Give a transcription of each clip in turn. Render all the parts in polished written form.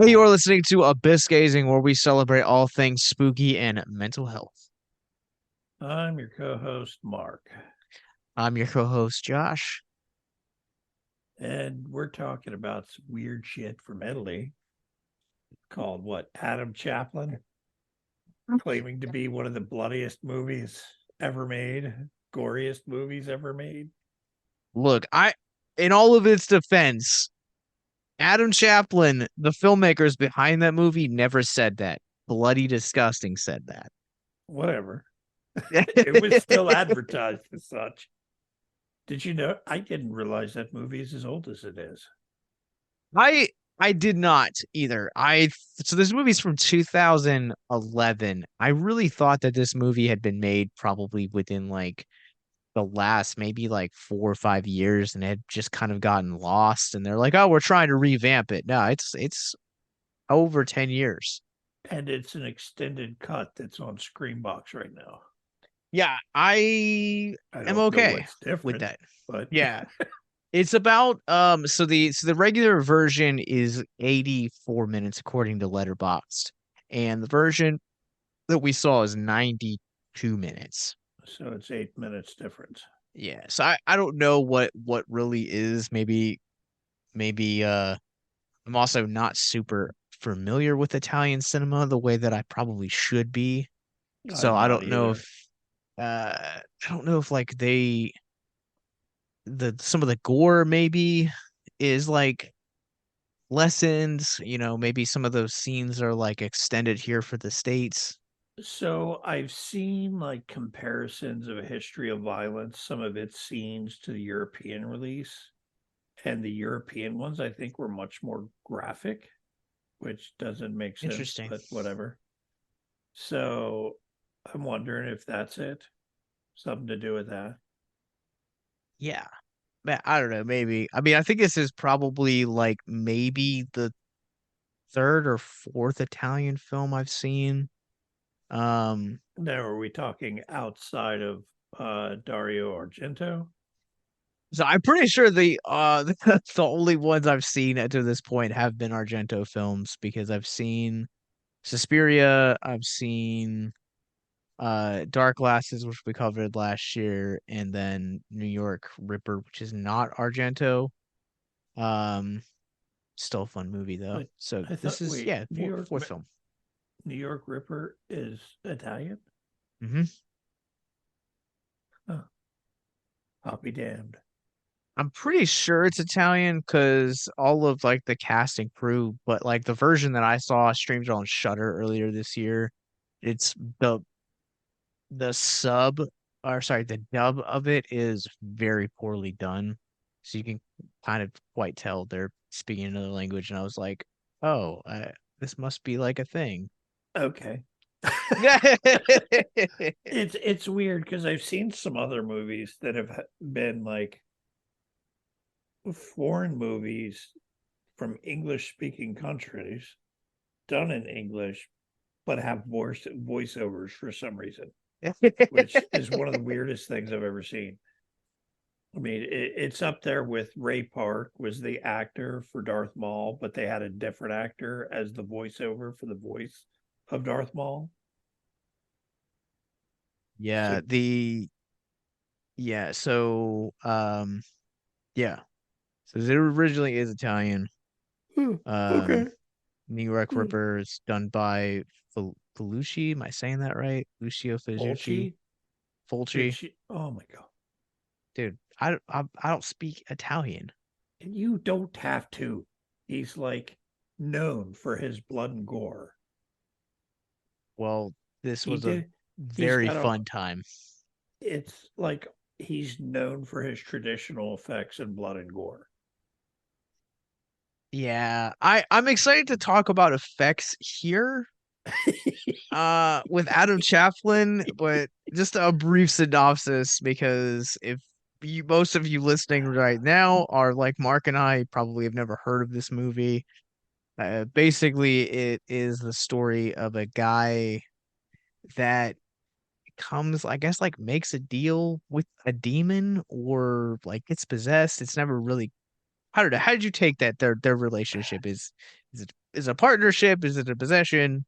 Hey, you are listening to Abyss Gazing, where we celebrate all things spooky and mental health. I'm your co host, Mark, I'm your co-host, Josh. and we're talking about some weird shit from Italy called what? Adam Chaplin, claiming to be one of the bloodiest movies ever made, goriest movies ever made. Look, in all of its defense, Adam Chaplin, the filmmakers behind that movie, never said that. Bloody Disgusting said Whatever. It was that. still advertised as such. Did you know? I didn't realize that movie is as old as it is. I I did not either. So this movie's from 2011. I really thought that this movie had been made probably within like the last maybe like 4 or 5 years and had just kind of gotten lost and they're like, oh, we're trying to revamp it. No, it's over 10 years. And it's an extended cut that's on Screambox right now. Yeah, I I am don't know okay what's with different, that. but Yeah. It's about so the regular version is 84 minutes according to Letterboxd, and the version that we saw is 92 minutes. so it's 8 minutes difference. Yeah. So I don't know what really is maybe I'm also not super familiar with Italian cinema the way that I probably should be. So I'm not either. I don't know if like the some of the gore maybe is like lessons, maybe some of those scenes are like extended here for the States. So I've seen like comparisons of a history of violence, some of its scenes to the European release. And the European ones I think were much more graphic, which doesn't make sense, Interesting. but whatever. So I'm wondering if that's it. Something to do with that. Yeah. Man, I don't know, maybe. I mean, I think this is probably like maybe the third or fourth Italian film I've seen. Um, Now are we talking outside of Dario Argento? so I'm pretty sure the only ones I've seen up to this point have been Argento films because I've seen Suspiria, I've seen Dark Glasses, which we covered last year, and then New York Ripper, which is not Argento. Um, Still a fun movie though. But So I this thought is wait, yeah, fourth film. New York Ripper is Italian? Hmm. Huh. I'll be damned. I'm pretty sure it's Italian because all of like the cast and crew, but like the version that I saw streamed on Shutter earlier this year, it's the sub or sorry, the dub of it is very poorly done. So you can kind of quite tell they're speaking another language. And I was like, oh, this must be like a thing. Okay. It's weird because I've seen some other movies that have been like foreign movies from English speaking countries done in English, but have voiceovers for some reason, which is one of the weirdest things I've ever seen. I mean, it's up there with Ray Park was the actor for Darth Maul, but they had a different actor as the voiceover for the voice of Darth Maul. So, Yeah, the yeah, so yeah. So it originally is Italian. Um okay. New York Ripper is done by Felucci. Am I saying that right? Lucio Fulci. Fulci, Fulci. Fitch. Oh my God. Dude, I don't speak Italian. And you don't have to. He's like known for his blood and gore. Well, this He was a did. He's very got a. fun time. It's like he's known for his traditional effects in blood and gore. Yeah, I'm excited to talk about effects here with Adam Chaplin, but just a brief synopsis because if most of you listening right now are like Mark and I probably have never heard of this movie. Basically, it is the story of a guy that comes, I guess, like makes a deal with a demon or like gets possessed. It's never really I don't know. How did you take that their relationship is a partnership? Is it a possession?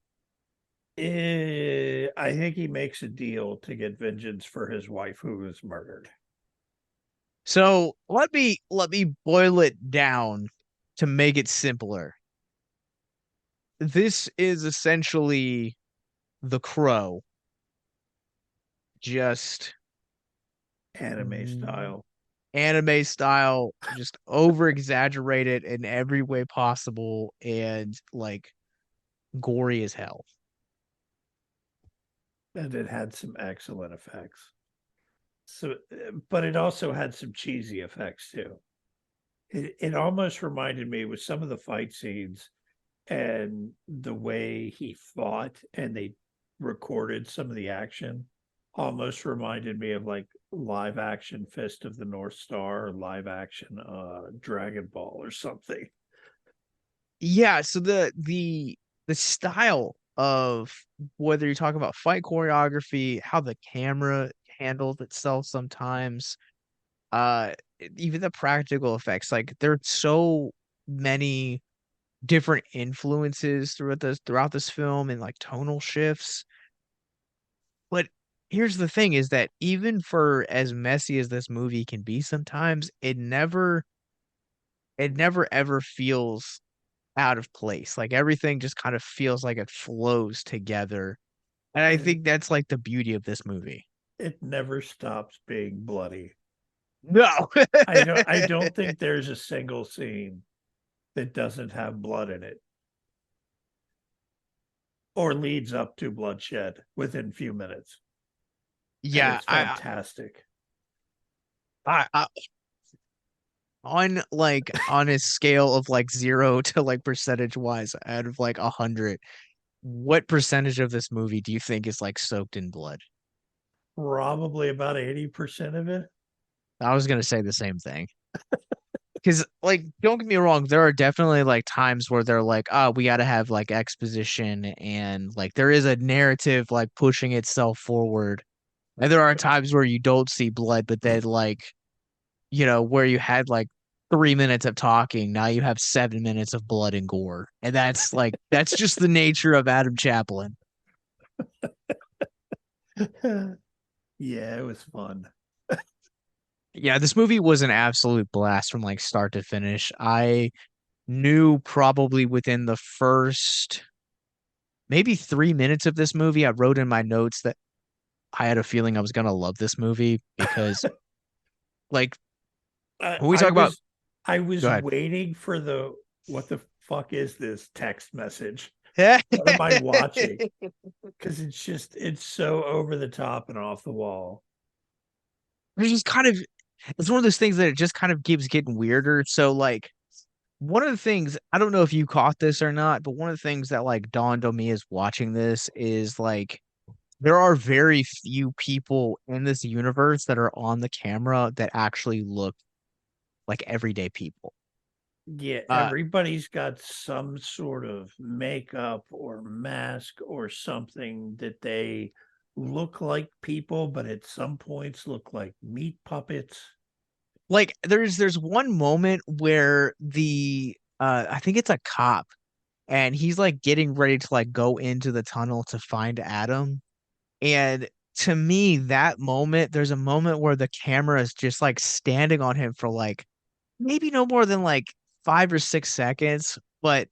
I think he makes a deal to get vengeance for his wife who was murdered. So let me boil it down to make it simpler. This is essentially The Crow, just Anime style. anime style, just over exaggerated in every way possible and like gory as hell. And it had some excellent effects. So, but it also had some cheesy effects too. It almost reminded me with some of the fight scenes and the way he fought and they recorded some of the action almost reminded me of like live action Fist of the North Star or live action Dragon Ball or something. Yeah, so the style of whether you're talking about fight choreography, how the camera handles itself sometimes, even the practical effects, like there's so many different influences throughout this film and like tonal shifts. But here's the thing is that even for as messy as this movie can be sometimes, it never ever feels out of place. Like everything just kind of feels like it flows together. And I And think that's like the beauty of this movie. it never stops being bloody. No. I don't think there's a single scene that doesn't have blood in it or leads up to bloodshed within few minutes. And Yeah, it's fantastic. I on a scale of like 0 to like percentage wise out of like 100, what percentage of this movie do you think is like soaked in blood? Probably about 80% of it. I was gonna say the same thing. Because like, don't get me wrong, there are definitely like times where they're like, oh, we gotta have like exposition and like there is a narrative like pushing itself forward. And there are times where you don't see blood, but then like, where you had like 3 minutes of talking, now you have 7 minutes of blood and gore. And that's just the nature of Adam Chaplin. Yeah, it was fun. Yeah, this movie was an absolute blast from like start to finish. I knew probably within the first maybe 3 minutes of this movie, I wrote in my notes that I had a feeling I was gonna love this movie because like I, when we I talk about was I go was ahead. waiting for the what the fuck is this text message? What am I watching? Because it's so over the top and off the wall. It's just kind of it's one of those things that it just kind of keeps getting weirder. So like one of the things, I don't know if you caught this or not, but one of the things that like dawned on me as watching this is like there are very few people in this universe that are on the camera that actually look like everyday people. Yeah, Uh everybody's got some sort of makeup or mask or something that they look like people, but at some points look like meat puppets. like there's one moment where the I think it's a cop and he's like getting ready to like go into the tunnel to find Adam. And to me, that moment, there's a moment where the camera is just like standing on him for like maybe no more than like 5 or 6 seconds, but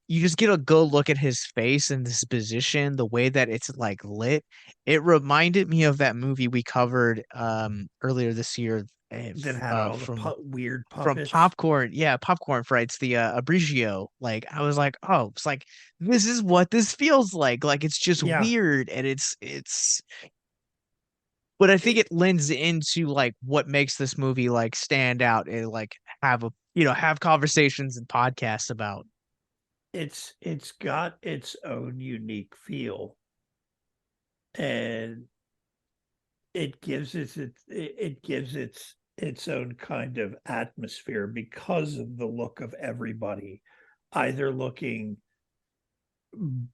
you just get a good look at his face and this position, the way that it's like lit. It reminded me of that movie we covered earlier this year That had all the weird from puppets. Popcorn. Yeah, Popcorn Frights, the Abrigio. Like I was like, oh, it's like this is what this feels like. Like it's just Yeah, weird and it's but I think it, it lends into like what makes this movie like stand out and like have conversations and podcasts about. it's got its own unique feel, and it gives its own kind of atmosphere because of the look of everybody, either looking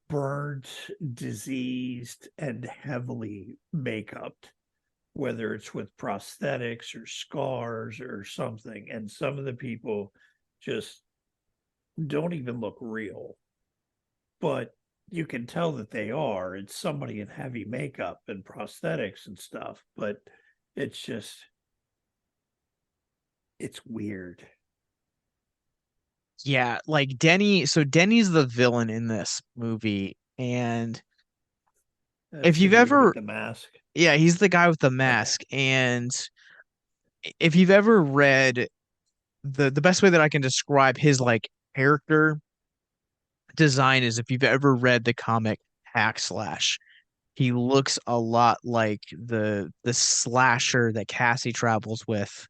burnt, diseased, and heavily make-upped, whether it's with prosthetics or scars or something. And some of the people just don't even look real. But you can tell that they are. It's somebody in heavy makeup and prosthetics and stuff, but it's just it's weird. Yeah, like Denny, so Denny's the villain in this movie. And That's if the you've dude with ever, the mask. yeah, he's the guy with the Okay. mask. And if you've ever read the best way that I can describe his like character design is if you've ever read the comic Hack Slash. He looks a lot like the slasher that Cassie travels with,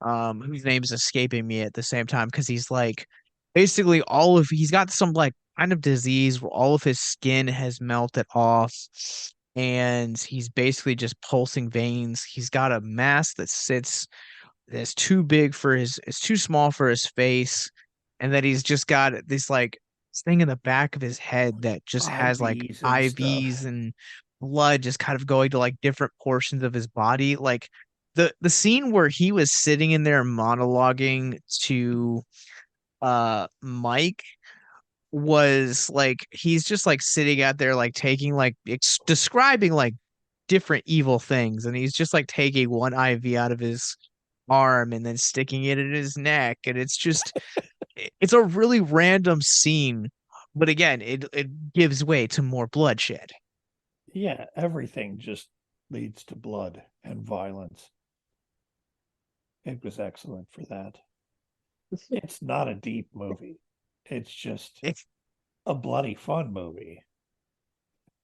whose name is escaping me at the same time because he's like basically he's got some like kind of disease where all of his skin has melted off and he's basically just pulsing veins. He's got a mask that's too big for it's too small for his face, and that he's just got this like thing in the back of his head that just has like IVs and stuff. IVs and blood just kind of going to like different portions of his body. Like the scene where he was sitting in there monologuing to Mike was like he's just like sitting out there like taking like describing like different evil things, and he's just like taking one IV out of his arm and then sticking it in his neck, and it's just it's a really random scene, but again it gives way to more bloodshed. Yeah, everything just leads to blood and violence. It was excellent for that. It's not a deep movie. It's just It's a bloody fun movie.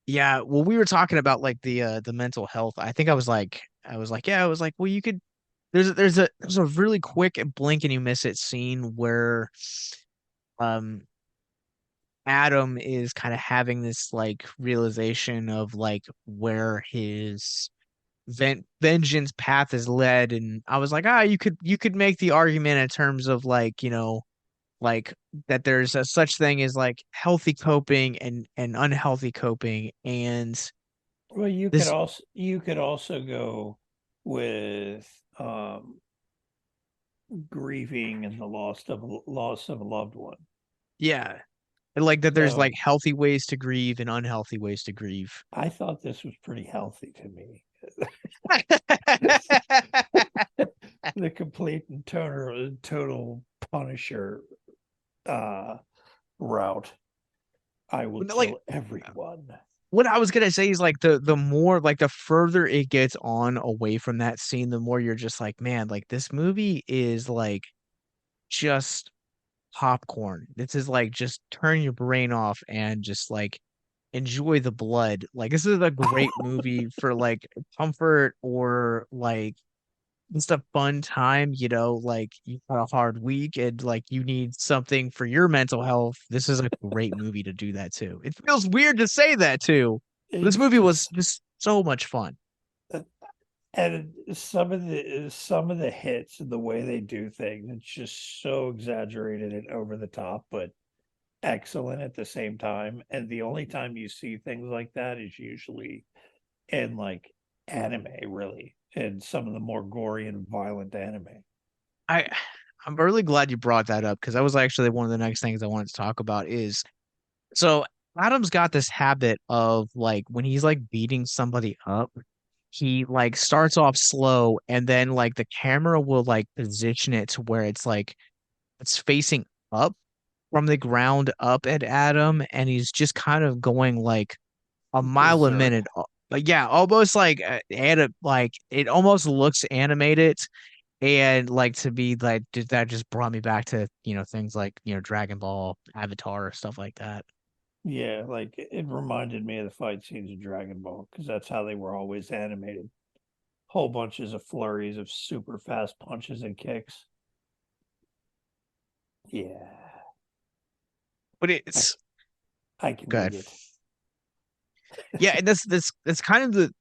yeah, well we were talking about like the mental health. I think I was like, well you could there's a really quick and blink and you miss it scene where um Adam is kind of having this like realization of like where his vengeance path is led, and I was like, ah, you could make the argument in terms of like, you know, like that there's a such thing as like healthy coping and unhealthy coping, and Well, this you could also go with grieving and the loss of a loved one. yeah, like that there's like So healthy ways to grieve and unhealthy ways to grieve. I thought this was pretty healthy to me. The complete and total Punisher uh, route. I will Like kill everyone. what I was gonna say is like the more like the further it gets on away from that scene, the more you're just like, man, like this movie is like just popcorn. This is like just turn your brain off and just like enjoy the blood. Like this is a great movie for like comfort or like just a fun time, you know, like you had a hard week and like you need something for your mental health. This is a great movie to do that too. It feels weird to say that too. This It's movie was just just so much fun. and some of the hits and the way they do things, it's just so exaggerated and over the top, but excellent at the same time. And the only time you see things like that is usually in like anime, really, and some of the more gory and violent anime. I I'm really glad you brought that up because that was actually one of the next things I wanted to talk about is so Adam's got this habit of like when he's like beating somebody up, he like starts off slow and then like the camera will like position it to where it's like it's facing up from the ground up at Adam, and he's just kind of going like a mile a Berserk. minute. Like yeah, almost like like it almost looks animated, and like to be like that just brought me back to, you know, things like, you know, Dragon Ball, Avatar, stuff like that. Yeah, like it reminded me of the fight scenes of Dragon Ball because that's how they were always animated. Whole bunches of flurries of super fast punches and kicks. Yeah, But I it's I can good. dig it. Yeah, and that's kind of the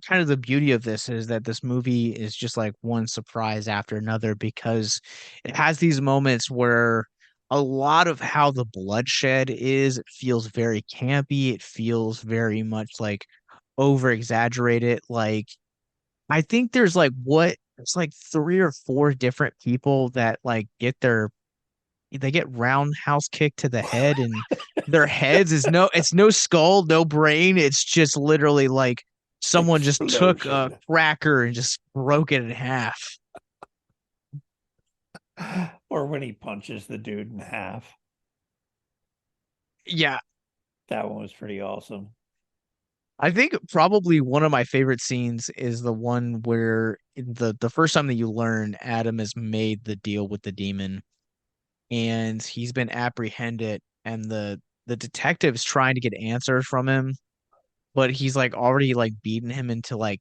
kind of the beauty of this is that this movie is just like one surprise after another because it has these moments where a lot of how the bloodshed is, it feels very campy, it feels very much like over exaggerated. Like I think there's like what it's like three or four different people that like get their they get roundhouse kicked to the head, and their heads is it's no skull, no brain. It's just literally like someone just took a Explosion. cracker and just broke it in half. Or when he punches the dude in half. Yeah, That one was pretty awesome. I think probably one of my favorite scenes is the one where the first time that you learn Adam has made the deal with the demon and he's been apprehended, and the detective's trying to get answers from him, but he's like already like beaten him into like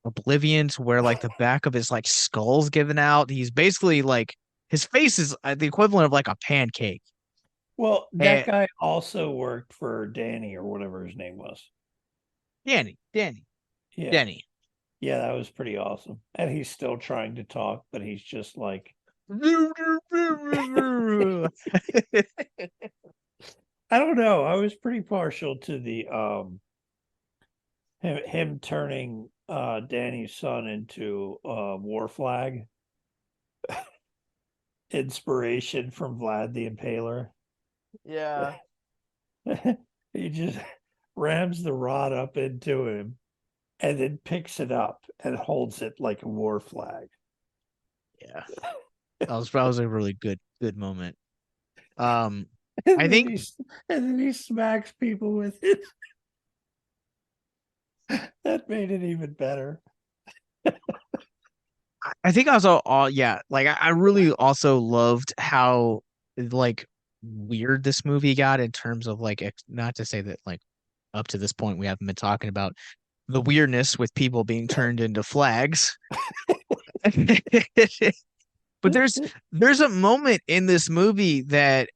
oblivion to where like the back of his like skull's given out. He's basically like his face is the equivalent of like a pancake. Well, that And guy also worked for Danny or whatever his name was. Danny, Yeah. Denny. Yeah, that was pretty awesome. And he's still trying to talk, but he's just like I don't know. I was pretty partial to the him turning Danny's son into War Flag. Inspiration from Vlad the Impaler. Yeah. He just rams the rod up into him and then picks it up and holds it like a war flag. Yeah. That was a really good moment. Um And I then think he smacks people with it. That made it even better. I think also all yeah, like I really also loved how like weird this movie got in terms of like not to say that like up to this point we haven't been talking about the weirdness with people being turned into flags. But there's a moment in this movie that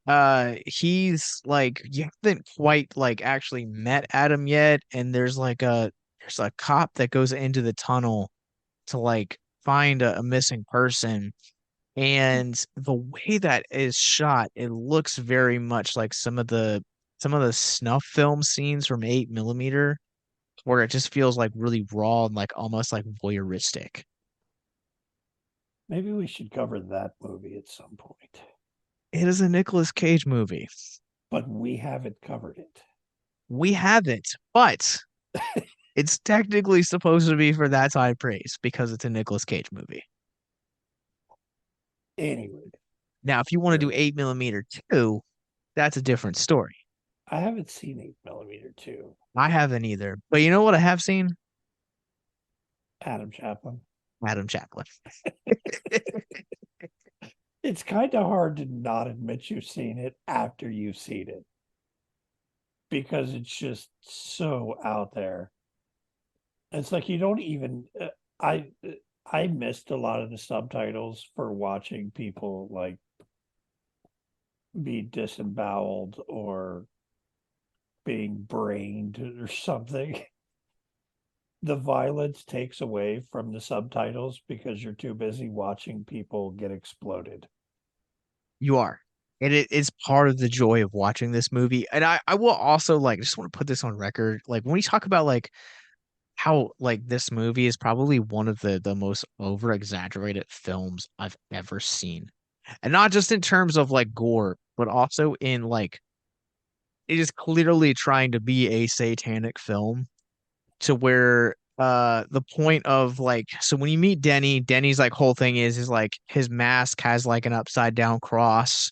he's like you haven't quite like actually met Adam yet, and there's a cop that goes into the tunnel to like find a missing person. And the way that is shot, it looks very much like some of the snuff film scenes from 8mm, where it just feels like really raw and like almost like voyeuristic. Maybe we should cover that movie at some point, It is a Nicolas Cage movie. but we haven't covered it. We haven't, but it's technically supposed to be for that high praise because it's a Nicolas Cage movie. Anyway, Now, if you want to do 8mm too, that's a different story. I haven't seen 8mm too. I haven't either. But you know what I have seen? Adam Chaplin. Adam Chaplin. It's kind of hard to not admit you've seen it after you've seen it because it's just so out there. It's like you don't even. I I missed a lot of the subtitles for watching people like be disemboweled or being brained or something. The violence takes away from the subtitles because you're too busy watching people get exploded. You are. And it's part of the joy of watching this movie. And I will also like just want to put this on record. Like when we talk about like how like this movie is probably one of the most over exaggerated films I've ever seen. And not just in terms of like gore, but also in like it is clearly trying to be a satanic film to where the point of like so when you meet Denny's like whole thing is like his mask has like an upside down cross.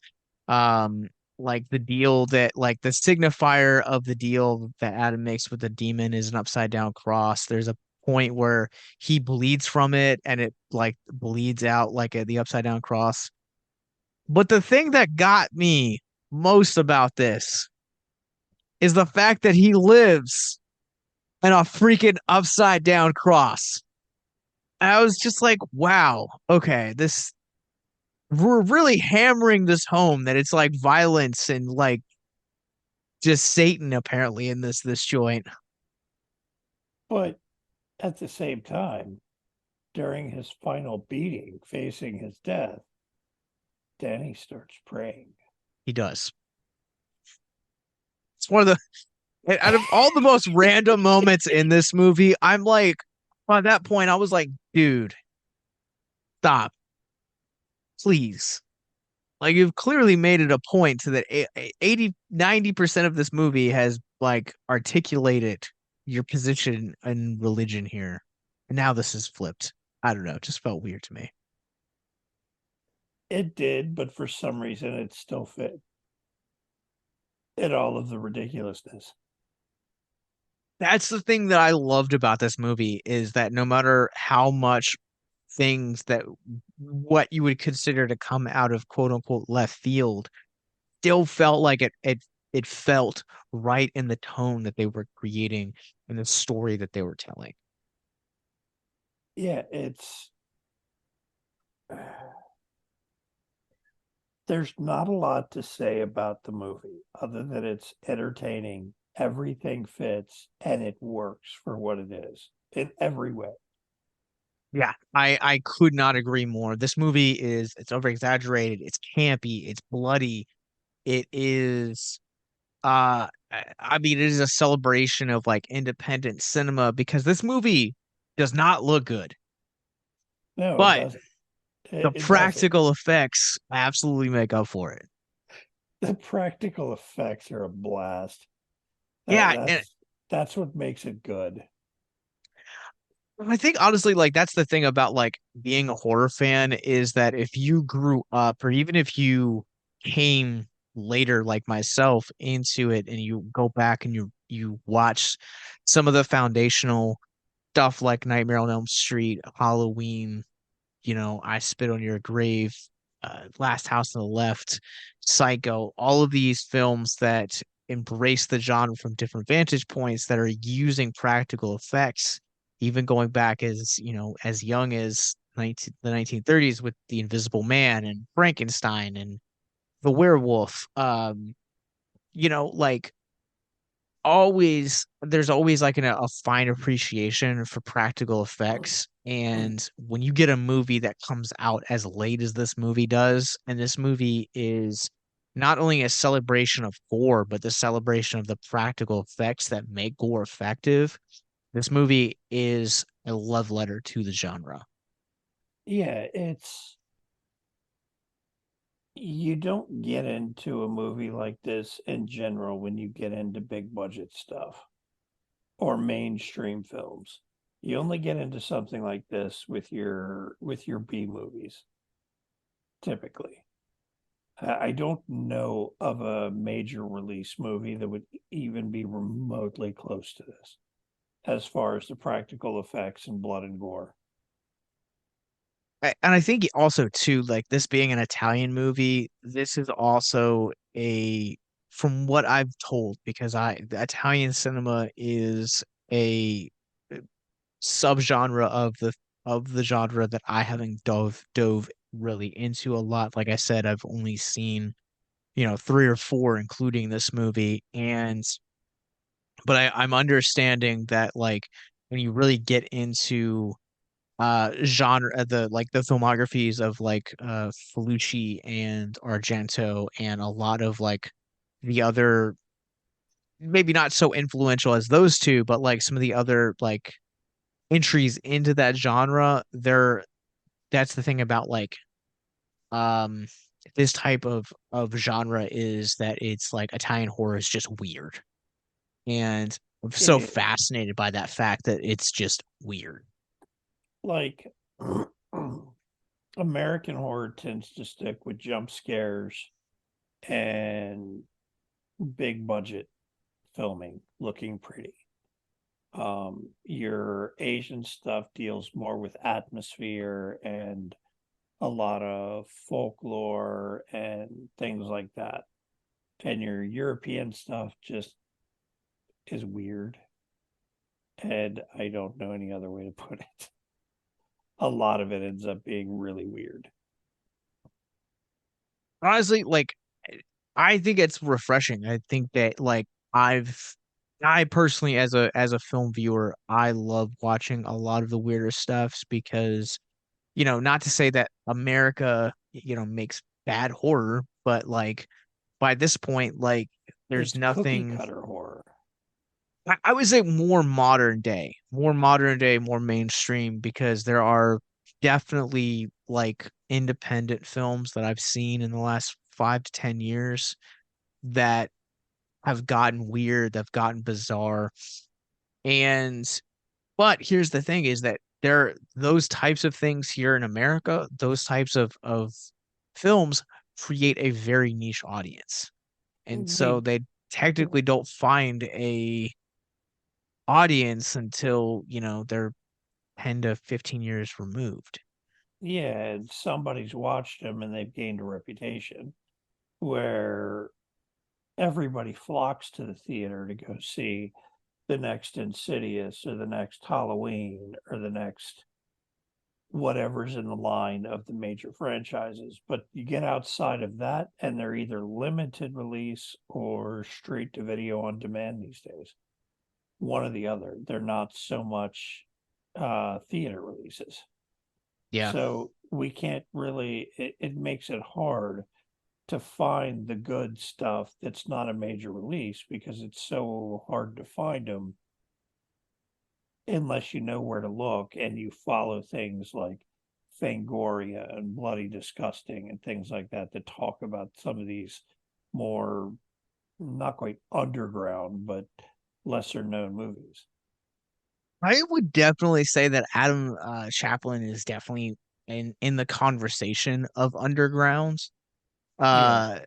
Um like the deal that like the signifier of the deal that Adam makes with the demon is an upside down cross. There's a point where he bleeds from it and it like bleeds out like the upside down cross. But the thing that got me most about this is the fact that he lives in a freaking upside down cross. I was just like, wow, okay, this we're really hammering this home that it's like violence and like just Satan apparently in this joint. But at the same time, during his final beating, facing his death, Danny starts praying. He does. It's one of the out of all the most random moments in this movie, I'm like, by that point, I was like, dude, stop, please. Like you've clearly made it a point to that 80, 90% of this movie has like articulated your position in religion here. And now this is flipped. I don't know, it just felt weird to me. It did, but for some reason it still fit in all of the ridiculousness. That's the thing that I loved about this movie is that no matter how much things that what you would consider to come out of quote unquote left field still felt like it felt right in the tone that they were creating and the story that they were telling. Yeah, it's there's not a lot to say about the movie other than it's entertaining, everything fits, and it works for what it is in every way. Yeah, I could not agree more. This movie is it's over exaggerated, it's campy, it's bloody, it is I mean it is a celebration of like independent cinema because this movie does not look good, No, it but doesn't. the It doesn't. practical effects absolutely make up for it. The practical effects are a blast. That, Yeah, and that's what makes it good. I think honestly, like that's the thing about like being a horror fan is that if you grew up or even if you came later like myself into it and you go back and you watch some of the foundational stuff like Nightmare on Elm Street, Halloween, I Spit on Your Grave, Last House on the Left, Psycho, all of these films that embrace the genre from different vantage points that are using practical effects, even going back as young as the 1930s with The Invisible Man and Frankenstein and The Werewolf. Like always there's always like a fine appreciation for practical effects, and when you get a movie that comes out as late as this movie does, and this movie is not only a celebration of gore but the celebration of the practical effects that make gore effective, this movie is a love letter to the genre. Yeah, it's you don't get into a movie like this in general when you get into big budget stuff or mainstream films. You only get into something like this with your B movies typically. I don't know of a major release movie that would even be remotely close to this as far as the practical effects and blood and gore. And I think also too, like this being an Italian movie, this is also from what I've told, because the Italian cinema is a subgenre of the genre that I haven't dove really into a lot. Like I said, I've only seen, three or four, including this movie. But I'm understanding that like when you really get into genre the filmographies of like Felucci and Argento and a lot of like the other, maybe not so influential as those two, but like some of the other like entries into that genre, that's the thing about like um this type of genre is that it's like Italian horror is just weird, and I'm It so is fascinated by that fact that it's just weird. like American horror tends to stick with jump scares and big budget filming, looking pretty. Your Asian stuff deals more with atmosphere and a lot of folklore and things like that. And your European stuff just is weird. And I don't know any other way to put it. A lot of it ends up being really weird. Honestly, like I think it's refreshing. I think that like I personally as a film viewer, I love watching a lot of the weirder stuffs because, not to say that America, makes bad horror, but like by this point, like there's It's cookie nothing. cutter horror. I would say more modern day, more mainstream because there are definitely like independent films that I've seen in the last 5 to 10 years that have gotten weird, that have gotten bizarre. And but here's the thing is that there those types of things here in America, those types of films create a very niche audience. And so They they technically don't find a audience until, they're 10 to 15 years removed. Yeah, somebody's watched them and they've gained a reputation where everybody flocks to the theater to go see the next Insidious or the next Halloween or the next whatever's in the line of the major franchises. But you get outside of that, and they're either limited release or straight to video on demand these days. One or the other. They're not so much theater releases. Yeah. So we can't really, it makes it hard to find the good stuff that's not a major release because it's so hard to find them unless you know where to look and you follow things like Fangoria and Bloody Disgusting and things like that that talk about some of these more not quite underground but lesser known movies. I would definitely say that Adam Chaplin is definitely in the conversation of undergrounds. Yeah, Uh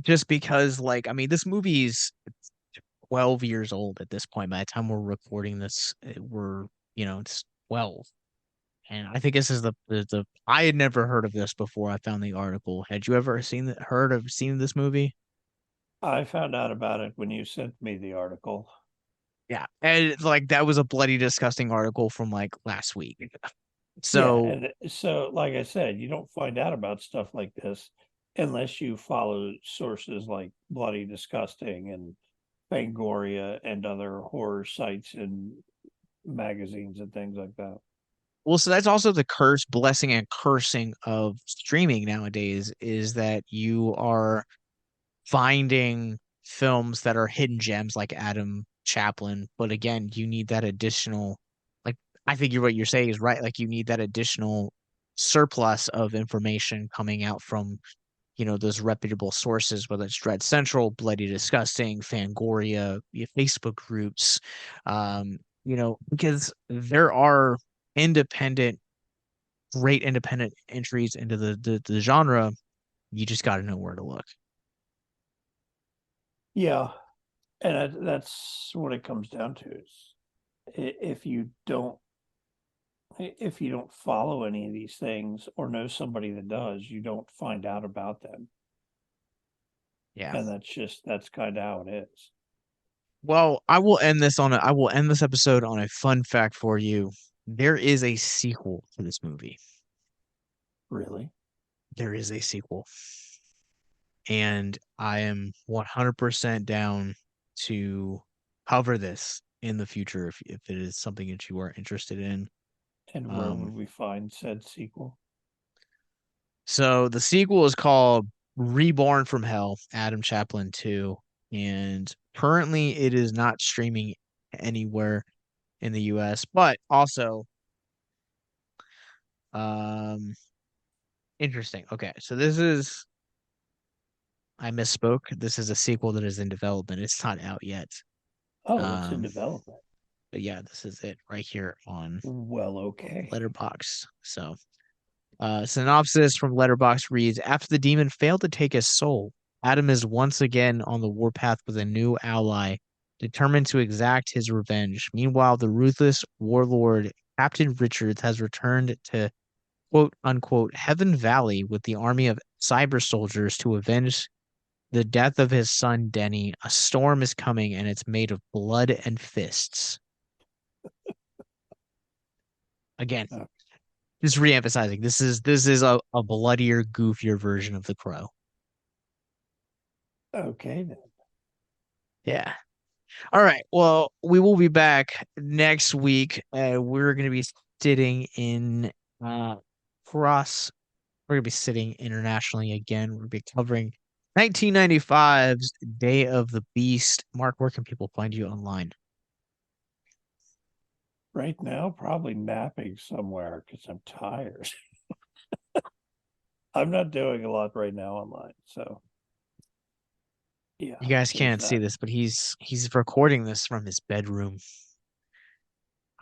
just because like I mean this movie's 12 years old at this point. By the time we're recording this, it's 12. And I think this is the I had never heard of this before I found the article. Had you ever seen this movie? I found out about it when you sent me the article. Yeah. And like that was a bloody disgusting article from like last week. Yeah, So and so like I said, you don't find out about stuff like this unless you follow sources like Bloody Disgusting and Fangoria and other horror sites and magazines and things like that. well, so that's also the curse, blessing, and cursing of streaming nowadays is that you are finding films that are hidden gems like Adam Chaplin. But again, you need that additional, like, I think what you're saying is right. Like, you need that additional surplus of information coming out from, those reputable sources, whether it's Dread Central, Bloody Disgusting, Fangoria, Facebook groups, because there are independent, great independent entries into the genre. You just got to know where to look. Yeah, and that's what it comes down to is if you don't follow any of these things or know somebody that does, you don't find out about them. Yeah. And that's kind of how it is. Well, I will end this episode on a fun fact for you. There is a sequel to this movie. Really? There is a sequel. And I am 100% down to cover this in the future if it is something that you are interested in. And where Um, would we find said sequel? so the sequel is called Reborn from Hell, Adam Chaplin 2, and currently it is not streaming anywhere in the US, but also um interesting. Okay, so I misspoke. This is a sequel that is in development. It's not out yet. Oh, it's in Um, development. but yeah, this is it right here on Well, okay. Letterbox. So, synopsis from Letterbox reads: After the demon failed to take his soul, Adam is once again on the warpath with a new ally, determined to exact his revenge. Meanwhile, the ruthless warlord Captain Richards has returned to quote unquote Heaven Valley with the army of cyber soldiers to avenge the death of his son Denny. A storm is coming and it's made of blood and fists. Again, Oh, just re-emphasizing this is a bloodier, goofier version of The Crow. okay then. Yeah. All right. Well, we will be back next week. We're gonna be sitting in cross we're gonna be sitting internationally again. We're gonna be covering 1995's Day of the Beast. Mark, where can people find you online? Right now, probably napping somewhere because I'm tired. I'm not doing a lot right now online, so yeah. You guys There's can't see that. this, but he's recording this from his bedroom.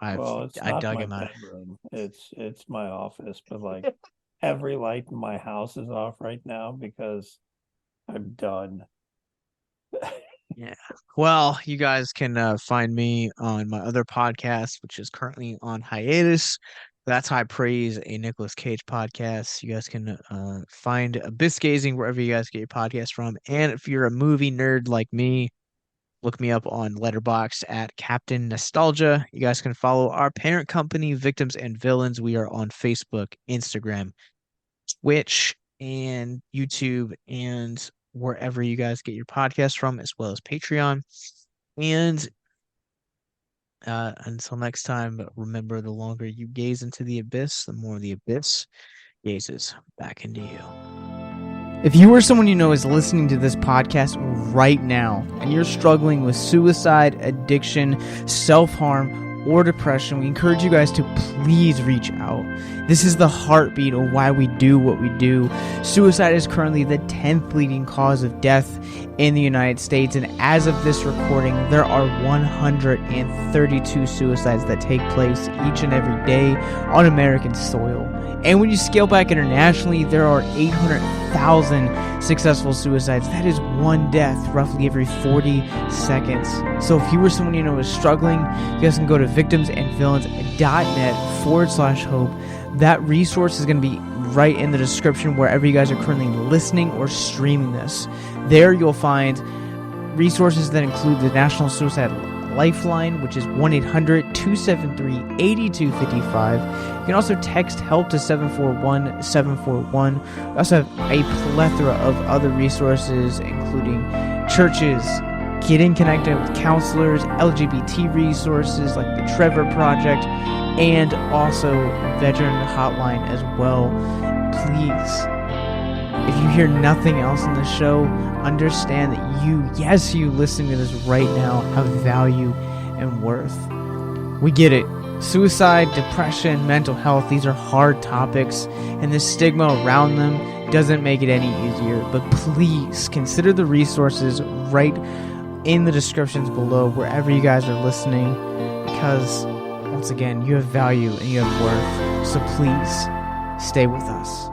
Well, it's I not dug my him out. bedroom. It's my office, but like every light in my house is off right now because I'm done. Yeah. Well, you guys can find me on my other podcast, which is currently on hiatus. That's High Praise, a Nicolas Cage podcast. You guys can find Abyss Gazing wherever you guys get your podcast from. And if you're a movie nerd like me, look me up on Letterboxd at Captain Nostalgia. You guys can follow our parent company, Victims and Villains. We are on Facebook, Instagram, Twitch, and YouTube, and wherever you guys get your podcast from, as well as Patreon. And until next time, remember, the longer you gaze into the abyss, the more the abyss gazes back into you. If you or someone you know is listening to this podcast right now and you're struggling with suicide, addiction, self-harm, or depression, we encourage you guys to please reach out. This is the heartbeat of why we do what we do. Suicide is currently the 10th leading cause of death in the United States, and as of this recording, there are 132 suicides that take place each and every day on American soil. And when you scale back internationally, there are 800,000 successful suicides. That is one death roughly every 40 seconds. So if you or someone you know is struggling, you guys can go to victimsandvillains.net/hope. That resource is going to be right in the description wherever you guys are currently listening or streaming this. There you'll find resources that include the National Suicide Lifeline, which is 1-800-273-8255. You can also text HELP to 741-741. We also have a plethora of other resources, including churches, getting connected with counselors, LGBT resources like the Trevor Project, and also veteran hotline as well. Please, if you hear nothing else in the show, understand that you listening to this right now, have value and worth. We get it. Suicide, depression, mental health, these are hard topics, and the stigma around them doesn't make it any easier. But please consider the resources right in the descriptions below wherever you guys are listening, because once again, you have value and you have worth. So please stay with us.